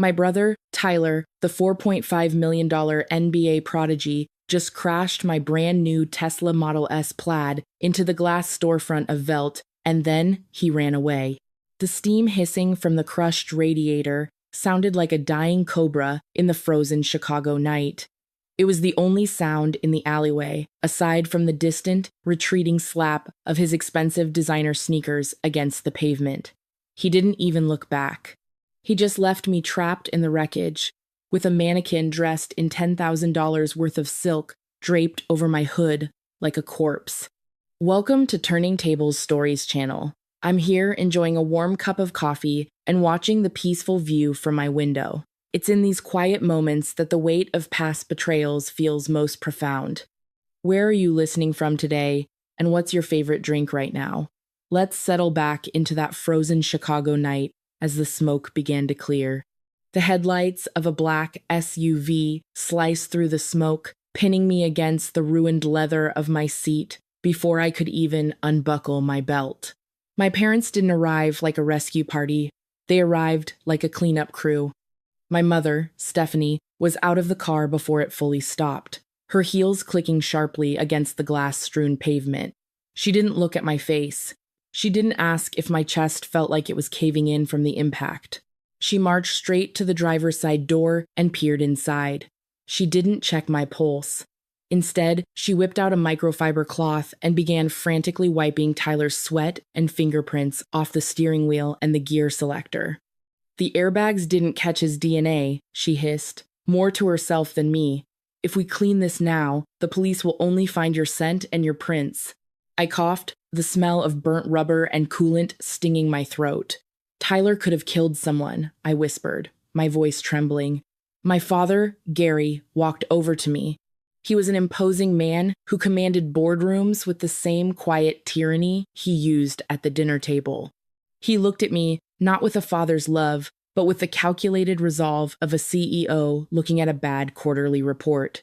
My brother, Tyler, the $4.5 million NBA prodigy, just crashed my brand new Tesla Model S Plaid into the glass storefront of Velt, and then he ran away. The steam hissing from the crushed radiator sounded like a dying cobra in the frozen Chicago night. It was the only sound in the alleyway, aside from the distant, retreating slap of his expensive designer sneakers against the pavement. He didn't even look back. He just left me trapped in the wreckage, with a mannequin dressed in $10,000 worth of silk draped over my hood like a corpse. Welcome to Turning Tables Stories channel. I'm here enjoying a warm cup of coffee and watching the peaceful view from my window. It's in these quiet moments that the weight of past betrayals feels most profound. Where are you listening from today, and what's your favorite drink right now? Let's settle back into that frozen Chicago night as the smoke began to clear. The headlights of a black SUV sliced through the smoke, pinning me against the ruined leather of my seat before I could even unbuckle my belt. My parents didn't arrive like a rescue party. They arrived like a cleanup crew. My mother, Stephanie, was out of the car before it fully stopped, her heels clicking sharply against the glass-strewn pavement. She didn't look at my face. She didn't ask if my chest felt like it was caving in from the impact. She marched straight to the driver's side door and peered inside. She didn't check my pulse. Instead, she whipped out a microfiber cloth and began frantically wiping Tyler's sweat and fingerprints off the steering wheel and the gear selector. The airbags didn't catch his DNA, she hissed, more to herself than me. If we clean this now, the police will only find your scent and your prints. I coughed, the smell of burnt rubber and coolant stinging my throat. Tyler could have killed someone, I whispered, my voice trembling. My father, Gary, walked over to me. He was an imposing man who commanded boardrooms with the same quiet tyranny he used at the dinner table. He looked at me, not with a father's love, but with the calculated resolve of a CEO looking at a bad quarterly report.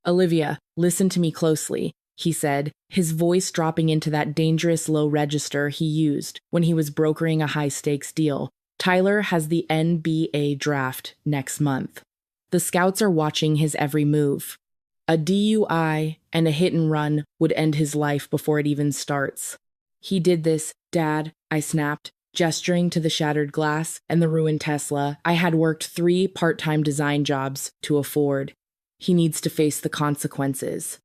Olivia, listen to me closely, he said, his voice dropping into that dangerous low register he used when he was brokering a high-stakes deal. Tyler has the NBA draft next month. The scouts are watching his every move. A DUI and a hit and run would end his life before it even starts. He did this, Dad, I snapped, gesturing to the shattered glass and the ruined Tesla I had worked 3 part-time design jobs to afford. He needs to face the consequences.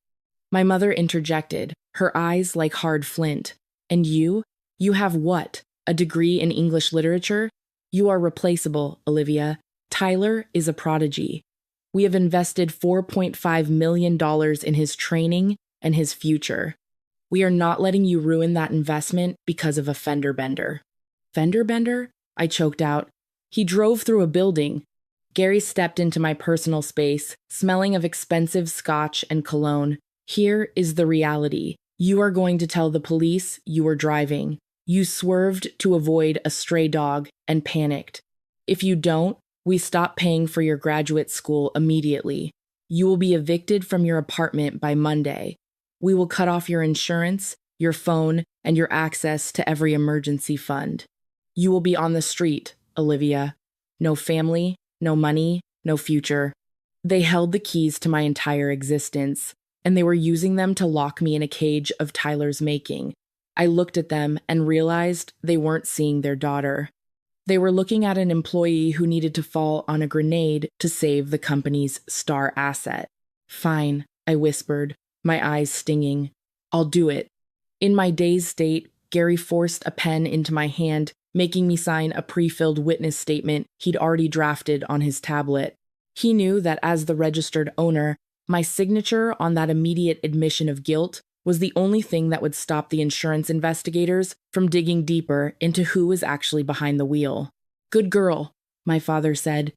My mother interjected, her eyes like hard flint. And you? You have what? A degree in English literature? You are replaceable, Olivia. Tyler is a prodigy. We have invested $4.5 million in his training and his future. We are not letting you ruin that investment because of a fender bender. Fender bender? I choked out. He drove through a building. Gary stepped into my personal space, smelling of expensive scotch and cologne. Here is the reality. You are going to tell the police you were driving. You swerved to avoid a stray dog and panicked. If you don't, we stop paying for your graduate school immediately. You will be evicted from your apartment by Monday. We will cut off your insurance, your phone, and your access to every emergency fund. You will be on the street, Olivia. No family, no money, no future. They held the keys to my entire existence, and they were using them to lock me in a cage of Tyler's making. I looked at them and realized they weren't seeing their daughter. They were looking at an employee who needed to fall on a grenade to save the company's star asset. Fine, I whispered, my eyes stinging. I'll do it. In my dazed state, Gary forced a pen into my hand, making me sign a pre-filled witness statement he'd already drafted on his tablet. He knew that as the registered owner, my signature on that immediate admission of guilt was the only thing that would stop the insurance investigators from digging deeper into who was actually behind the wheel. Good girl, my father said.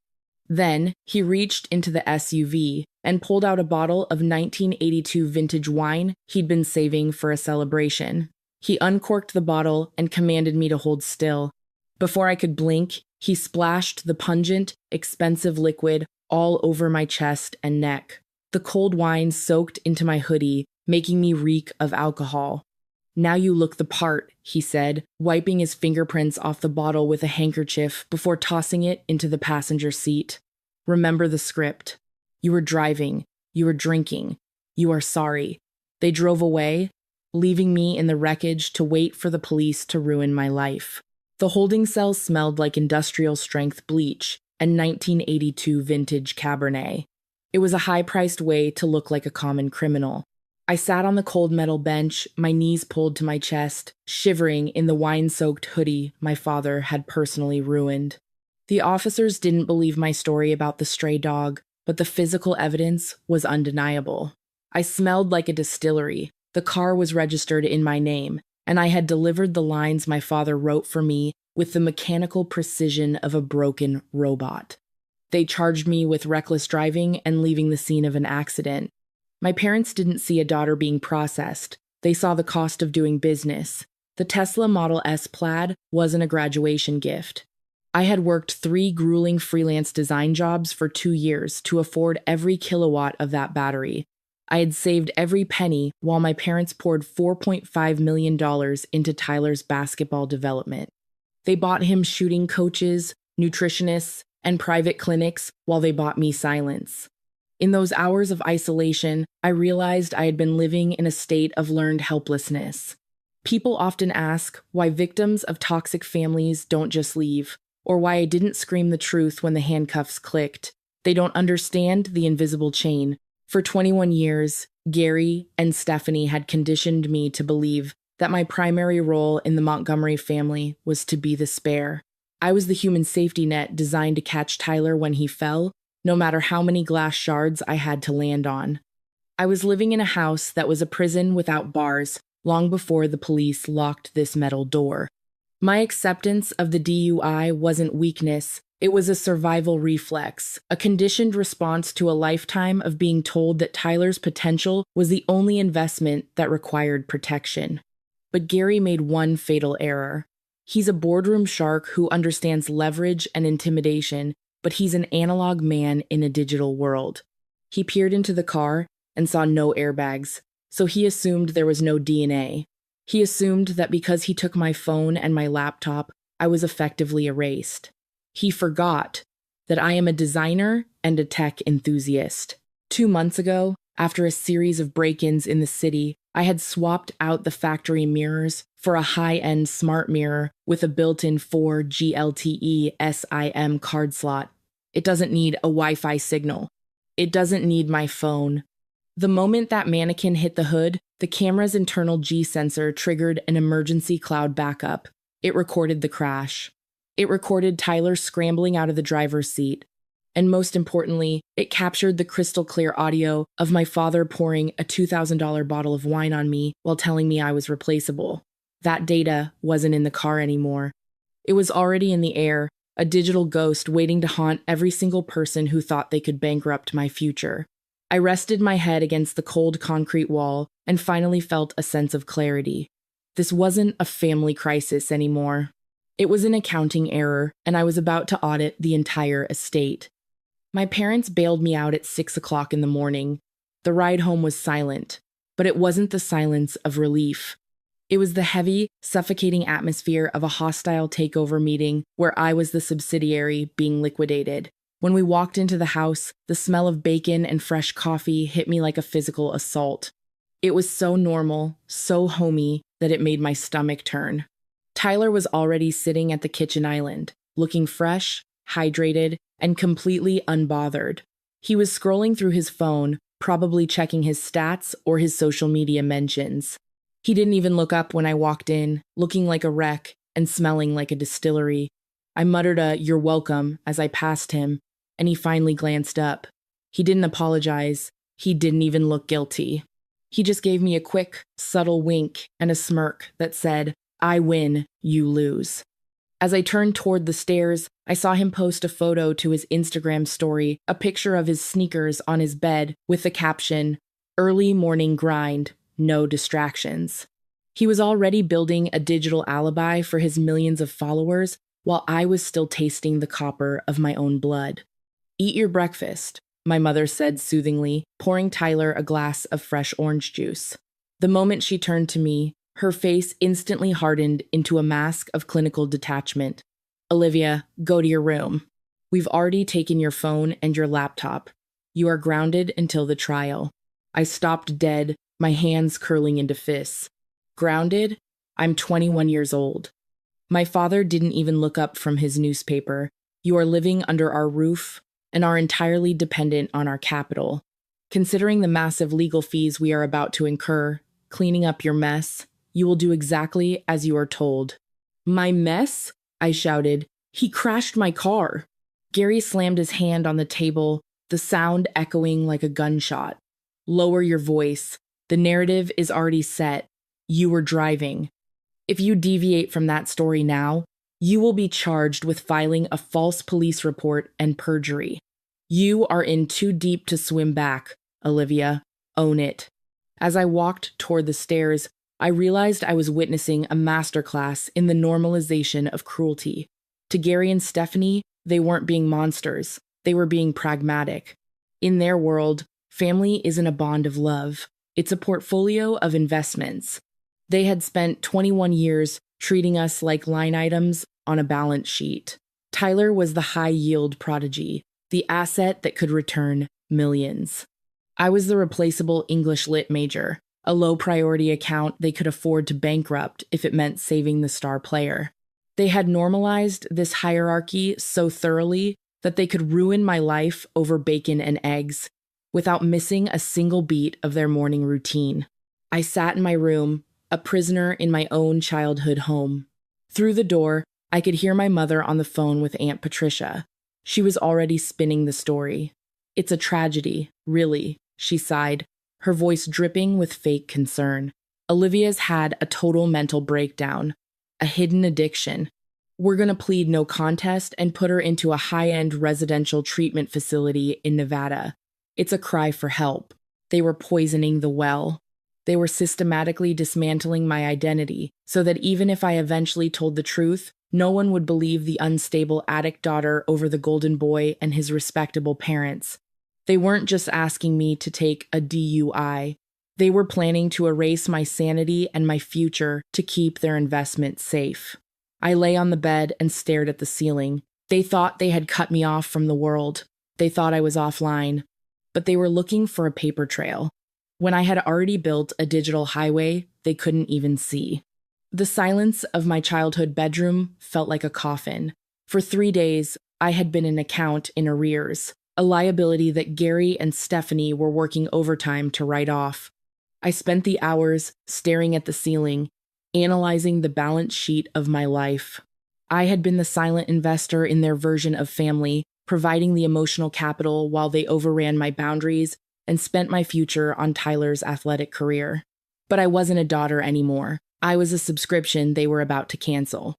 Then he reached into the SUV and pulled out a bottle of 1982 vintage wine he'd been saving for a celebration. He uncorked the bottle and commanded me to hold still. Before I could blink, he splashed the pungent, expensive liquid all over my chest and neck. The cold wine soaked into my hoodie, making me reek of alcohol. "Now you look the part," he said, wiping his fingerprints off the bottle with a handkerchief before tossing it into the passenger seat. "Remember the script. You were driving. You were drinking. You are sorry." They drove away, leaving me in the wreckage to wait for the police to ruin my life. The holding cell smelled like industrial-strength bleach and 1982 vintage Cabernet. It was a high-priced way to look like a common criminal. I sat on the cold metal bench, my knees pulled to my chest, shivering in the wine-soaked hoodie my father had personally ruined. The officers didn't believe my story about the stray dog, but the physical evidence was undeniable. I smelled like a distillery. The car was registered in my name, and I had delivered the lines my father wrote for me with the mechanical precision of a broken robot. They charged me with reckless driving and leaving the scene of an accident. My parents didn't see a daughter being processed. They saw the cost of doing business. The Tesla Model S Plaid wasn't a graduation gift. I had worked 3 grueling freelance design jobs for 2 years to afford every kilowatt of that battery. I had saved every penny while my parents poured $4.5 million into Tyler's basketball development. They bought him shooting coaches, nutritionists, and private clinics while they bought me silence. In those hours of isolation, I realized I had been living in a state of learned helplessness. People often ask why victims of toxic families don't just leave, or why I didn't scream the truth when the handcuffs clicked. They don't understand the invisible chain. For 21 years, Gary and Stephanie had conditioned me to believe that my primary role in the Montgomery family was to be the spare. I was the human safety net designed to catch Tyler when he fell, no matter how many glass shards I had to land on. I was living in a house that was a prison without bars long before the police locked this metal door. My acceptance of the DUI wasn't weakness, it was a survival reflex, a conditioned response to a lifetime of being told that Tyler's potential was the only investment that required protection. But Gary made one fatal error. He's a boardroom shark who understands leverage and intimidation, but he's an analog man in a digital world. He peered into the car and saw no airbags, so he assumed there was no DNA. He assumed that because he took my phone and my laptop, I was effectively erased. He forgot that I am a designer and a tech enthusiast. 2 months ago, after a series of break-ins in the city, I had swapped out the factory mirrors for a high-end smart mirror with a built-in 4 GLTE SIM card slot. It doesn't need a Wi-Fi signal. It doesn't need my phone. The moment that mannequin hit the hood, the camera's internal G sensor triggered an emergency cloud backup. It recorded the crash. It recorded Tyler scrambling out of the driver's seat. And most importantly, it captured the crystal clear audio of my father pouring a $2,000 bottle of wine on me while telling me I was replaceable. That data wasn't in the car anymore. It was already in the air, a digital ghost waiting to haunt every single person who thought they could bankrupt my future. I rested my head against the cold concrete wall and finally felt a sense of clarity. This wasn't a family crisis anymore. It was an accounting error, and I was about to audit the entire estate. My parents bailed me out at 6 o'clock in the morning. The ride home was silent, but it wasn't the silence of relief. It was the heavy, suffocating atmosphere of a hostile takeover meeting where I was the subsidiary being liquidated. When we walked into the house, the smell of bacon and fresh coffee hit me like a physical assault. It was so normal, so homey, that it made my stomach turn. Tyler was already sitting at the kitchen island, looking fresh, hydrated, and completely unbothered. He was scrolling through his phone, probably checking his stats or his social media mentions. He didn't even look up when I walked in, looking like a wreck and smelling like a distillery. I muttered a "you're welcome" as I passed him, and he finally glanced up. He didn't apologize. He didn't even look guilty. He just gave me a quick, subtle wink and a smirk that said, "I win, you lose." As I turned toward the stairs, I saw him post a photo to his Instagram story, a picture of his sneakers on his bed with the caption, "Early morning grind, no distractions." He was already building a digital alibi for his millions of followers, while I was still tasting the copper of my own blood. "Eat your breakfast," my mother said soothingly, pouring Tyler a glass of fresh orange juice. The moment she turned to me, Her face instantly hardened into a mask of clinical detachment. Olivia, go to your room. We've already taken your phone and your laptop. You are grounded until the trial. I stopped dead, my hands curling into fists. Grounded? I'm 21 years old. My father didn't even look up from his newspaper. You are living under our roof and are entirely dependent on our capital. Considering the massive legal fees we are about to incur, cleaning up your mess, you will do exactly as you are told. My mess? I shouted. He crashed my car. Gary slammed his hand on the table, the sound echoing like a gunshot. Lower your voice. The narrative is already set. You were driving. If you deviate from that story now, you will be charged with filing a false police report and perjury. You are in too deep to swim back, Olivia. Own it. As I walked toward the stairs, I realized I was witnessing a masterclass in the normalization of cruelty. To Gary and Stephanie, they weren't being monsters. They were being pragmatic. In their world, family isn't a bond of love. It's a portfolio of investments. They had spent 21 years treating us like line items on a balance sheet. Tyler was the high-yield prodigy, the asset that could return millions. I was the replaceable English Lit major, a low-priority account they could afford to bankrupt if it meant saving the star player. They had normalized this hierarchy so thoroughly that they could ruin my life over bacon and eggs without missing a single beat of their morning routine. I sat in my room, a prisoner in my own childhood home. Through the door, I could hear my mother on the phone with Aunt Patricia. She was already spinning the story. It's a tragedy, really, she sighed, her voice dripping with fake concern. Olivia's had a total mental breakdown, a hidden addiction. We're going to plead no contest and put her into a high-end residential treatment facility in Nevada. It's a cry for help. They were poisoning the well. They were systematically dismantling my identity so that even if I eventually told the truth, no one would believe the unstable addict daughter over the golden boy and his respectable parents. They weren't just asking me to take a DUI. They were planning to erase my sanity and my future to keep their investment safe. I lay on the bed and stared at the ceiling. They thought they had cut me off from the world. They thought I was offline. But they were looking for a paper trail. When I had already built a digital highway, they couldn't even see. The silence of my childhood bedroom felt like a coffin. For 3 days, I had been an account in arrears, a liability that Gary and Stephanie were working overtime to write off. I spent the hours staring at the ceiling, analyzing the balance sheet of my life. I had been the silent investor in their version of family, providing the emotional capital while they overran my boundaries and spent my future on Tyler's athletic career. But I wasn't a daughter anymore. I was a subscription they were about to cancel.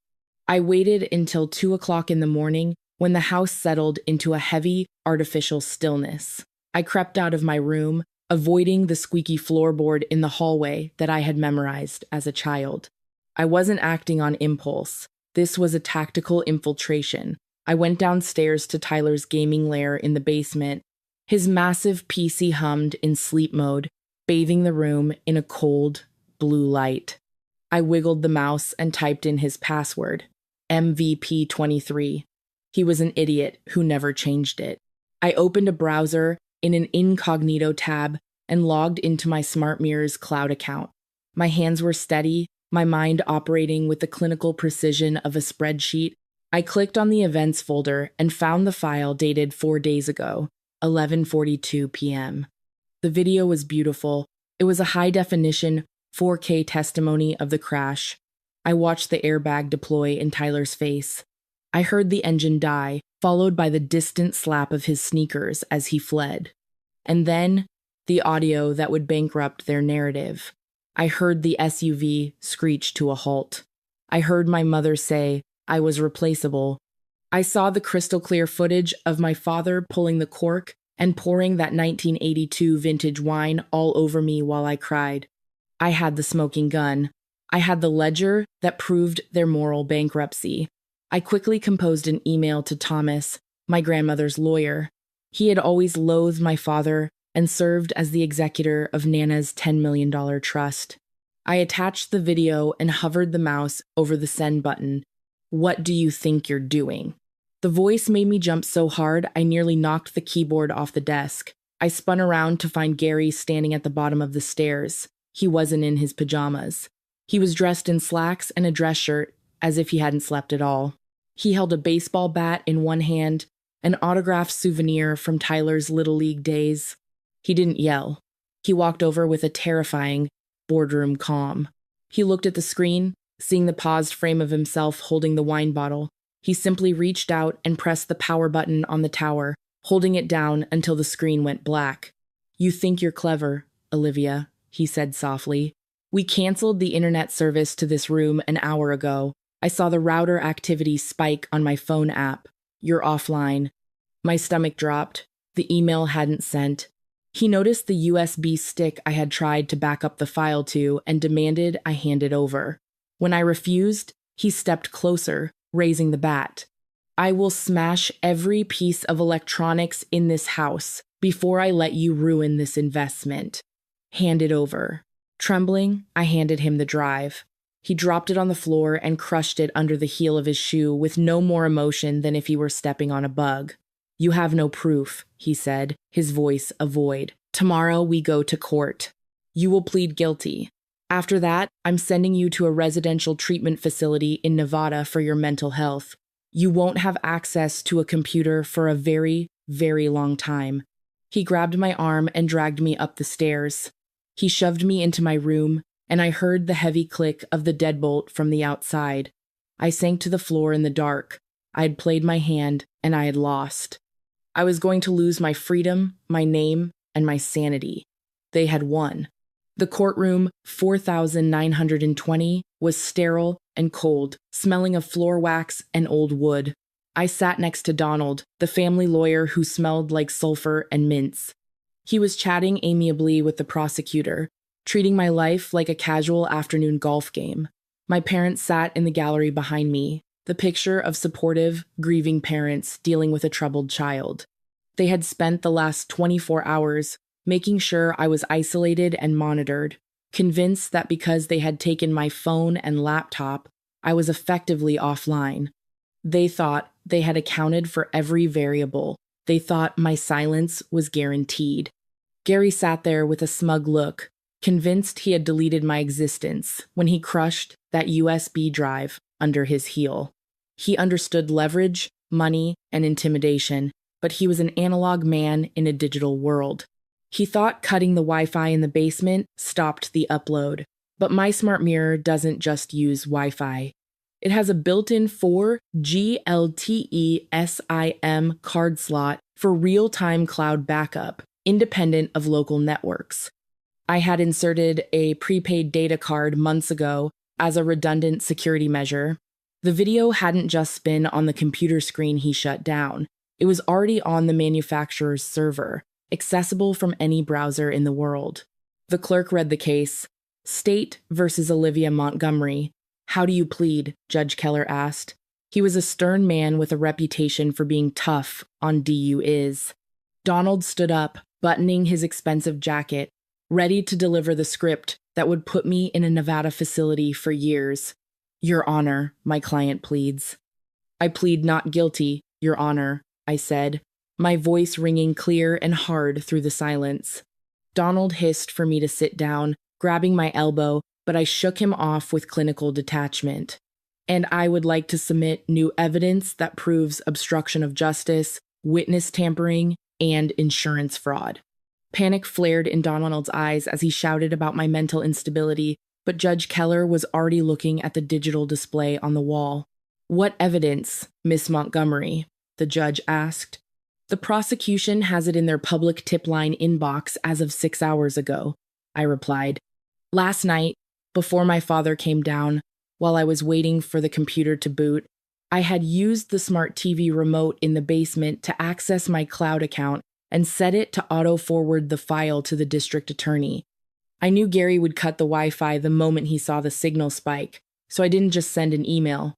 I waited until 2 o'clock in the morning when the house settled into a heavy, artificial stillness. I crept out of my room, avoiding the squeaky floorboard in the hallway that I had memorized as a child. I wasn't acting on impulse. This was a tactical infiltration. I went downstairs to Tyler's gaming lair in the basement. His massive PC hummed in sleep mode, bathing the room in a cold, blue light. I wiggled the mouse and typed in his password, MVP23. He was an idiot who never changed it. I opened a browser in an incognito tab and logged into my Smart Mirrors cloud account. My hands were steady, my mind operating with the clinical precision of a spreadsheet. I clicked on the events folder and found the file dated 4 days ago, 11:42 p.m. The video was beautiful. It was a high-definition 4K testimony of the crash. I watched the airbag deploy in Tyler's face. I heard the engine die, followed by the distant slap of his sneakers as he fled. And then, the audio that would bankrupt their narrative. I heard the SUV screech to a halt. I heard my mother say I was replaceable. I saw the crystal-clear footage of my father pulling the cork and pouring that 1982 vintage wine all over me while I cried. I had the smoking gun. I had the ledger that proved their moral bankruptcy. I quickly composed an email to Thomas, my grandmother's lawyer. He had always loathed my father and served as the executor of Nana's $10 million trust. I attached the video and hovered the mouse over the send button. What do you think you're doing? The voice made me jump so hard I nearly knocked the keyboard off the desk. I spun around to find Gary standing at the bottom of the stairs. He wasn't in his pajamas. He was dressed in slacks and a dress shirt, as if he hadn't slept at all. He held a baseball bat in one hand, an autographed souvenir from Tyler's Little League days. He didn't yell. He walked over with a terrifying boardroom calm. He looked at the screen, seeing the paused frame of himself holding the wine bottle. He simply reached out and pressed the power button on the tower, holding it down until the screen went black. You think you're clever, Olivia, he said softly. We canceled the internet service to this room an hour ago. I saw the router activity spike on my phone app. You're offline. My stomach dropped. The email hadn't sent. He noticed the USB stick I had tried to back up the file to and demanded I hand it over. When I refused, he stepped closer, raising the bat. I will smash every piece of electronics in this house before I let you ruin this investment. Hand it over. Trembling, I handed him the drive. He dropped it on the floor and crushed it under the heel of his shoe with no more emotion than if he were stepping on a bug. You have no proof, he said, his voice a void. Tomorrow we go to court. You will plead guilty. After that, I'm sending you to a residential treatment facility in Nevada for your mental health. You won't have access to a computer for a very, very long time. He grabbed my arm and dragged me up the stairs. He shoved me into my room, and I heard the heavy click of the deadbolt from the outside. I sank to the floor in the dark. I had played my hand, and I had lost. I was going to lose my freedom, my name, and my sanity. They had won. The courtroom, 4,920, was sterile and cold, smelling of floor wax and old wood. I sat next to Donald, the family lawyer who smelled like sulfur and mints. He was chatting amiably with the prosecutor, treating my life like a casual afternoon golf game. My parents sat in the gallery behind me, the picture of supportive, grieving parents dealing with a troubled child. They had spent the last 24 hours making sure I was isolated and monitored, convinced that because they had taken my phone and laptop, I was effectively offline. They thought they had accounted for every variable. They thought my silence was guaranteed. Gary sat there with a smug look, convinced he had deleted my existence when he crushed that USB drive under his heel. He understood leverage, money, and intimidation, but he was an analog man in a digital world. He thought cutting the Wi-Fi in the basement stopped the upload, but my smart mirror doesn't just use Wi-Fi. It has a built-in 4 GLTE-SIM card slot for real-time cloud backup, independent of local networks. I had inserted a prepaid data card months ago as a redundant security measure. The video hadn't just been on the computer screen he shut down. It was already on the manufacturer's server, accessible from any browser in the world. The clerk read the case. State versus Olivia Montgomery. How do you plead? Judge Keller asked. He was a stern man with a reputation for being tough on DUIs. Donald stood up, buttoning his expensive jacket, ready to deliver the script that would put me in a Nevada facility for years. Your Honor, my client pleads. I plead not guilty, Your Honor, I said, my voice ringing clear and hard through the silence. Donald hissed for me to sit down, grabbing my elbow, but I shook him off with clinical detachment. And I would like to submit new evidence that proves obstruction of justice, witness tampering, and insurance fraud. Panic flared in Donald's eyes as he shouted about my mental instability, but Judge Keller was already looking at the digital display on the wall. What evidence, Miss Montgomery? The judge asked. The prosecution has it in their public tip line inbox as of 6 hours ago, I replied. Last night, before my father came down, while I was waiting for the computer to boot, I had used the smart TV remote in the basement to access my cloud account and set it to auto-forward the file to the district attorney. I knew Gary would cut the Wi-Fi the moment he saw the signal spike, so I didn't just send an email.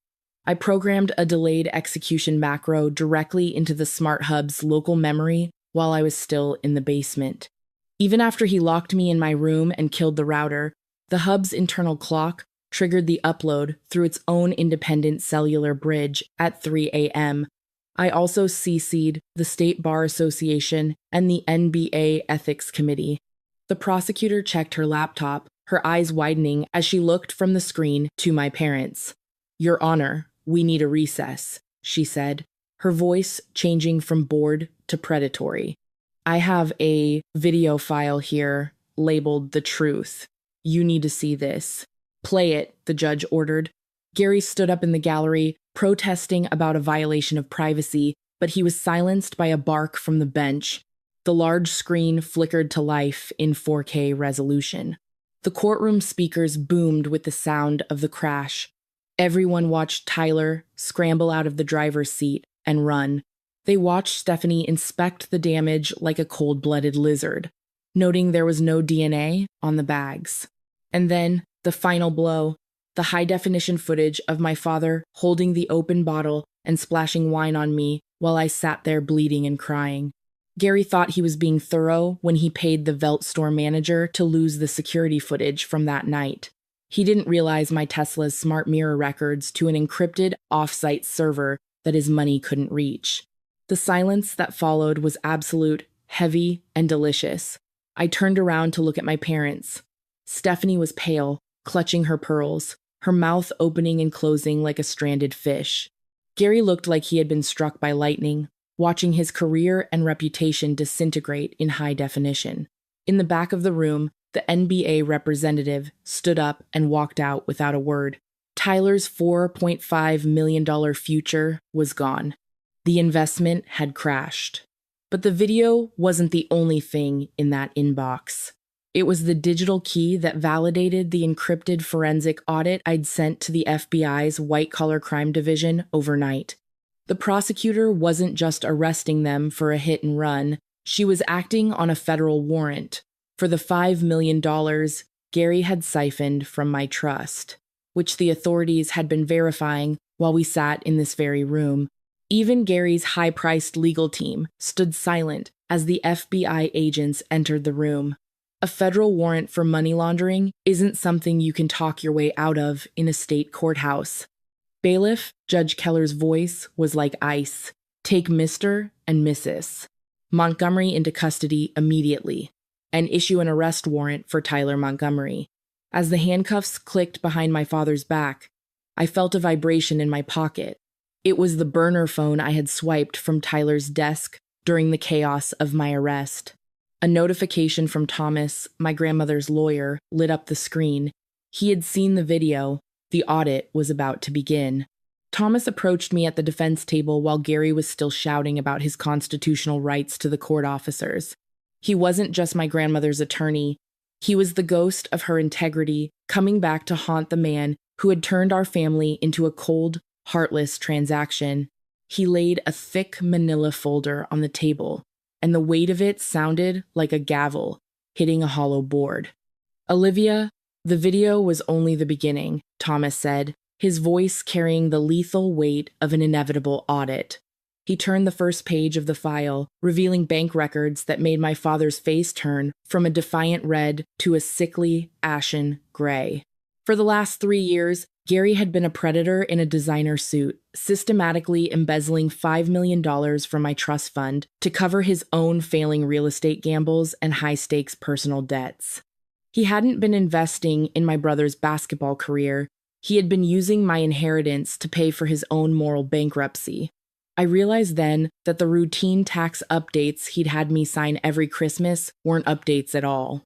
I programmed a delayed execution macro directly into the Smart Hub's local memory while I was still in the basement. Even after he locked me in my room and killed the router, The hub's internal clock triggered the upload through its own independent cellular bridge at 3 a.m. I also CC'd the State Bar Association and the NBA Ethics Committee. The prosecutor checked her laptop, her eyes widening as she looked from the screen to my parents. "Your Honor, we need a recess," she said, her voice changing from bored to predatory. "I have a video file here labeled The Truth. You need to see this." "Play it," the judge ordered. Gary stood up in the gallery, protesting about a violation of privacy, but he was silenced by a bark from the bench. The large screen flickered to life in 4K resolution. The courtroom speakers boomed with the sound of the crash. Everyone watched Tyler scramble out of the driver's seat and run. They watched Stephanie inspect the damage like a cold-blooded lizard, noting there was no DNA on the bags. And then, the final blow, the high-definition footage of my father holding the open bottle and splashing wine on me while I sat there bleeding and crying. Gary thought he was being thorough when he paid the Velt store manager to lose the security footage from that night. He didn't realize my Tesla's smart mirror records to an encrypted off-site server that his money couldn't reach. The silence that followed was absolute, heavy, and delicious. I turned around to look at my parents. Stephanie was pale, clutching her pearls, her mouth opening and closing like a stranded fish. Gary looked like he had been struck by lightning, watching his career and reputation disintegrate in high definition. In the back of the room, the NBA representative stood up and walked out without a word. Tyler's $4.5 million future was gone. The investment had crashed. But the video wasn't the only thing in that inbox. It was the digital key that validated the encrypted forensic audit I'd sent to the FBI's white-collar crime division overnight. The prosecutor wasn't just arresting them for a hit and run, she was acting on a federal warrant for the $5 million Gary had siphoned from my trust, which the authorities had been verifying while we sat in this very room. Even Gary's high-priced legal team stood silent as the FBI agents entered the room. A federal warrant for money laundering isn't something you can talk your way out of in a state courthouse. Bailiff, Judge Keller's voice was like ice. "Take Mr. and Mrs. Montgomery into custody immediately, and issue an arrest warrant for Tyler Montgomery." As the handcuffs clicked behind my father's back, I felt a vibration in my pocket. It was the burner phone I had swiped from Tyler's desk during the chaos of my arrest. A notification from Thomas, my grandmother's lawyer, lit up the screen. He had seen the video. The audit was about to begin. Thomas approached me at the defense table while Gary was still shouting about his constitutional rights to the court officers. He wasn't just my grandmother's attorney. He was the ghost of her integrity, coming back to haunt the man who had turned our family into a cold, heartless transaction. He laid a thick manila folder on the table, and the weight of it sounded like a gavel hitting a hollow board. "Olivia, the video was only the beginning," Thomas said, his voice carrying the lethal weight of an inevitable audit. He turned the first page of the file, revealing bank records that made my father's face turn from a defiant red to a sickly, ashen gray. For the last 3 years, Gary had been a predator in a designer suit, systematically embezzling $5 million from my trust fund to cover his own failing real estate gambles and high-stakes personal debts. He hadn't been investing in my brother's basketball career. He had been using my inheritance to pay for his own moral bankruptcy. I realized then that the routine tax updates he'd had me sign every Christmas weren't updates at all.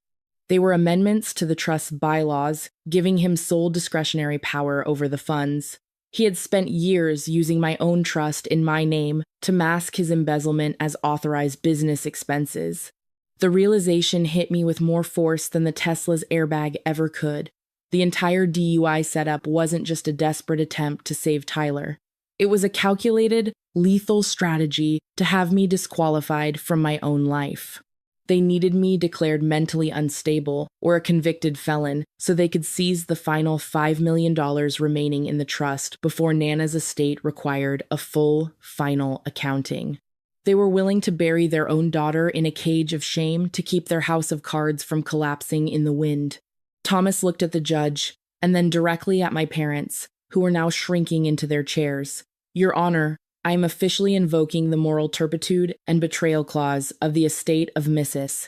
They were amendments to the trust's bylaws, giving him sole discretionary power over the funds. He had spent years using my own trust in my name to mask his embezzlement as authorized business expenses. The realization hit me with more force than the Tesla's airbag ever could. The entire DUI setup wasn't just a desperate attempt to save Tyler. It was a calculated, lethal strategy to have me disqualified from my own life. They needed me declared mentally unstable or a convicted felon so they could seize the final $5 million remaining in the trust before Nana's estate required a full, final accounting. They were willing to bury their own daughter in a cage of shame to keep their house of cards from collapsing in the wind. Thomas looked at the judge and then directly at my parents, who were now shrinking into their chairs. Your Honor, I am officially invoking the moral turpitude and betrayal clause of the estate of Mrs.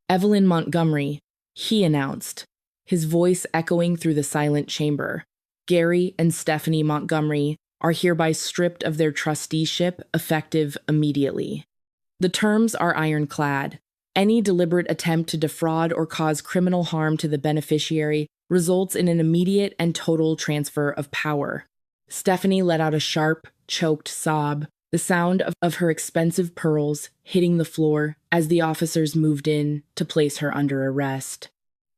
Evelyn Montgomery, he announced, his voice echoing through the silent chamber. Gary and Stephanie Montgomery are hereby stripped of their trusteeship effective immediately. The terms are ironclad. Any deliberate attempt to defraud or cause criminal harm to the beneficiary results in an immediate and total transfer of power. Stephanie let out a sharp, choked sob, the sound of her expensive pearls hitting the floor as the officers moved in to place her under arrest.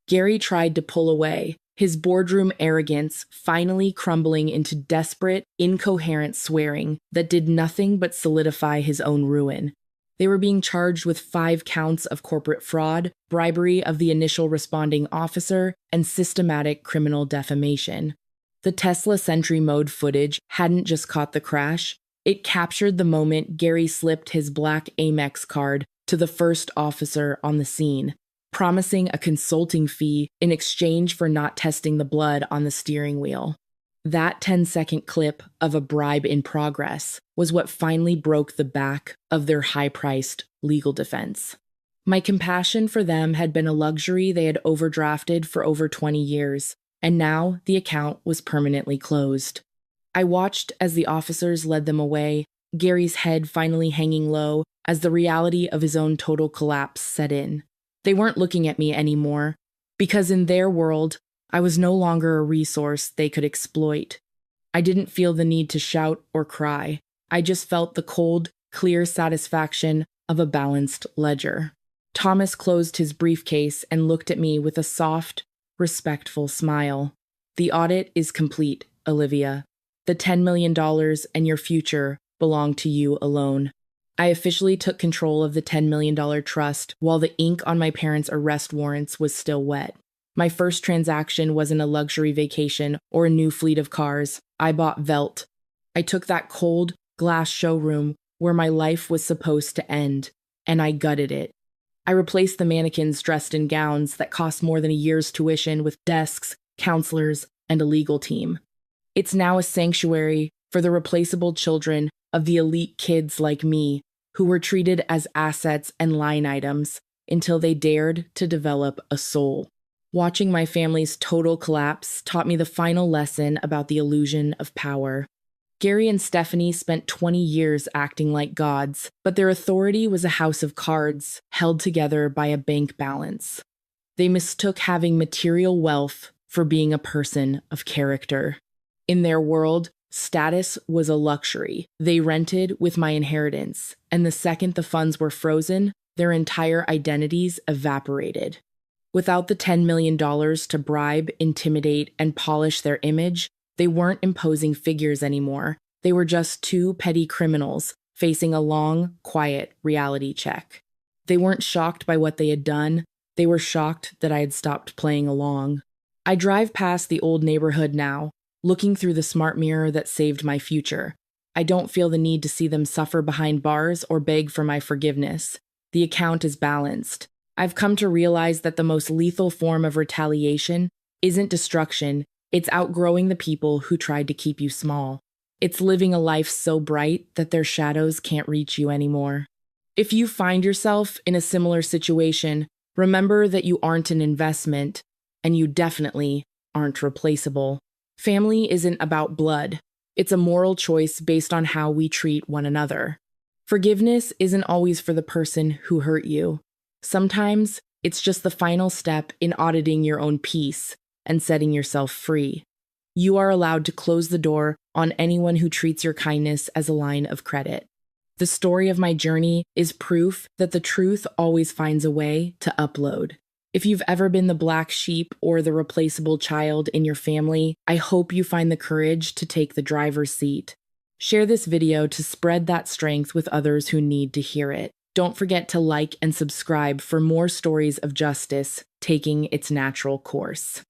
Gary tried to pull away, his boardroom arrogance finally crumbling into desperate, incoherent swearing that did nothing but solidify his own ruin. They were being charged with 5 counts of corporate fraud, bribery of the initial responding officer, and systematic criminal defamation. The Tesla Sentry Mode footage hadn't just caught the crash, it captured the moment Gary slipped his black Amex card to the first officer on the scene, promising a consulting fee in exchange for not testing the blood on the steering wheel. That 10-second clip of a bribe in progress was what finally broke the back of their high-priced legal defense. My compassion for them had been a luxury they had overdrafted for over 20 years, and now the account was permanently closed. I watched as the officers led them away, Gary's head finally hanging low as the reality of his own total collapse set in. They weren't looking at me anymore, because in their world, I was no longer a resource they could exploit. I didn't feel the need to shout or cry. I just felt the cold, clear satisfaction of a balanced ledger. Thomas closed his briefcase and looked at me with a soft, respectful smile. The audit is complete, Olivia. The $10 million and your future belong to you alone. I officially took control of the $10 million trust while the ink on my parents' arrest warrants was still wet. My first transaction wasn't a luxury vacation or a new fleet of cars. I bought Velt. I took that cold, glass showroom where my life was supposed to end, and I gutted it. I replaced the mannequins dressed in gowns that cost more than a year's tuition with desks, counselors, and a legal team. It's now a sanctuary for the replaceable children of the elite kids like me who were treated as assets and line items until they dared to develop a soul. Watching my family's total collapse taught me the final lesson about the illusion of power. Gary and Stephanie spent 20 years acting like gods, but their authority was a house of cards held together by a bank balance. They mistook having material wealth for being a person of character. In their world, status was a luxury. They rented with my inheritance, and the second the funds were frozen, their entire identities evaporated. Without the $10 million to bribe, intimidate, and polish their image, they weren't imposing figures anymore. They were just 2 petty criminals facing a long, quiet reality check. They weren't shocked by what they had done. They were shocked that I had stopped playing along. I drive past the old neighborhood now, looking through the smart mirror that saved my future. I don't feel the need to see them suffer behind bars or beg for my forgiveness. The account is balanced. I've come to realize that the most lethal form of retaliation isn't destruction, it's outgrowing the people who tried to keep you small. It's living a life so bright that their shadows can't reach you anymore. If you find yourself in a similar situation, remember that you aren't an investment, and you definitely aren't replaceable. Family isn't about blood. It's a moral choice based on how we treat one another. Forgiveness isn't always for the person who hurt you. Sometimes it's just the final step in auditing your own peace and setting yourself free. You are allowed to close the door on anyone who treats your kindness as a line of credit. The story of my journey is proof that the truth always finds a way to upload. If you've ever been the black sheep or the replaceable child in your family, I hope you find the courage to take the driver's seat. Share this video to spread that strength with others who need to hear it. Don't forget to like and subscribe for more stories of justice taking its natural course.